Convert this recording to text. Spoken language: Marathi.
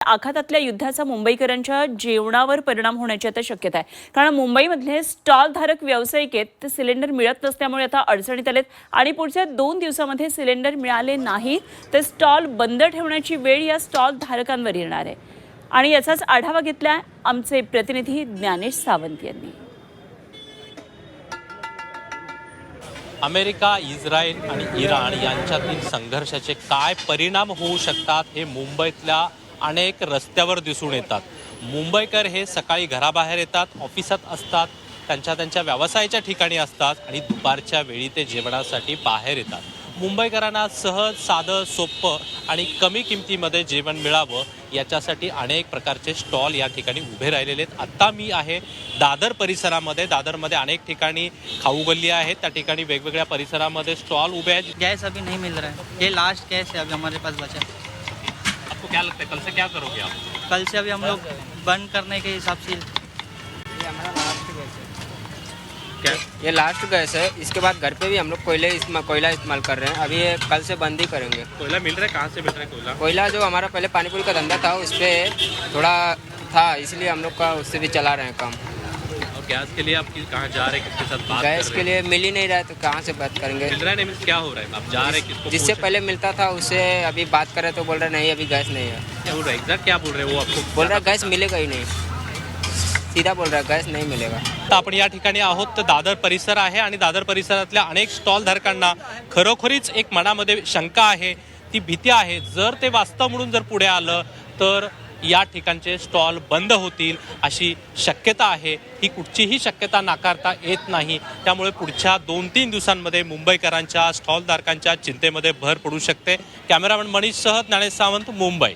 आखातातल्या युद्धाचा मुंबईकरांच्या जेवणावर परिणाम होण्याची आता शक्यता आहे। कारण मुंबईमधले स्टॉलधारक व्यावसायिक आहेत, ते सिलेंडर मिळत नसल्यामुळे आता अडचणीत आलेत आणि पुढच्या 2 दिवसांमध्ये सिलेंडर मिळाले नाही तर स्टॉल बंद ठेवण्याची वेळ या स्टॉल धारकांवर येणार आहे। आणि याचाच आढावा घेतलाय आमचे प्रतिनिधी ज्ञानेश सावंत यांनी। अमेरिका, इस्रायल आणि इराण यांच्यातील संघर्षाचे काय परिणाम होऊ शकतात हे मुंबईतल्या अनेक रस्त्यावर दिसून येतात। मुंबईकर हे सकाळी घराबाहेर येतात, ऑफिसात असतात, त्यांच्या व्यवसायाच्या ठिकाणी असतात आणि दुपारच्या वेळी ते जेवणासाठी बाहेर येतात। मुंबईकरांना सहज, साधं, सोपं आणि कमी किमतीमध्ये जेवण मिळावं याच्यासाठी अनेक प्रकारचे स्टॉल या ठिकाणी उभे राहिलेले आहेत। आता मी आहे दादर परिसरामध्ये। दादरमध्ये अनेक ठिकाणी खाऊ गल्ली आहेत, त्या ठिकाणी वेगवेगळ्या परिसरामध्ये स्टॉल उभे आहेत। गैस अभी नहीं मिल रहा है, ये लास्ट गैस है अभी हमारे पास बचा। आपको क्या लगता है कल से क्या करोगे आप? कल से अभी हम लोग बंद करने के हिसाब से ये हमारा लास्ट गैस है। क्या? ये लास्ट गैस है। इसके बाद घर पे भी हम लोग कोयला इस्तेमाल कर रहे हैं। अभी ये कल से बंद ही करेंगे। कोयला मिल रहा है? कहाँ से मिल रहा है कोयला? कोयला जो हमारा पहले पानीपुरी का धंधा था उस पर थोड़ा था, इसलिए हम लोग का उससे भी चला रहे हैं काम। और गैस के लिए आप कहाँ जा रहे हैं, किसके साथ बात गैस कर के रहे हैं? लिए मिल ही नहीं रहा है तो कहाँ से बात करेंगे। मिल रहा है नहीं, क्या हो रहा है? आप जा रहे हैं किसको? जिससे पूछ पहले मिलता था उससे अभी बात करें तो बोल रहे नहीं अभी गैस नहीं है। क्या बोल रहे हैं? एग्जैक्ट क्या बोल रहे हैं वो आपको? बोल रहा है गैस मिलेगा ही नहीं, सीधा बोल रहा है गैस नहीं मिलेगा। तर आपण या ठिकाणी आहोत तर दादर परिसर आहे आणि दादर परिसरातल्या अनेक स्टॉल धारकांना खरोखरीच एक मनामध्ये शंका आहे, ती भीती आहे। जर ते वास्तव म्हणून जर पुढे आलं तर या ठिकाणचे स्टॉल बंद होतील अशी शक्यता आहे। ही कुठचीही शक्यता नाकारता येत नाही। त्यामुळे पुढच्या 2-3 दिवसांमध्ये मुंबईकरांच्या स्टॉल धारकांच्या चिंतेमध्ये भर पडू शकते। कॅमेरामन मनीष सह ज्ञानेश सावंत, मुंबई।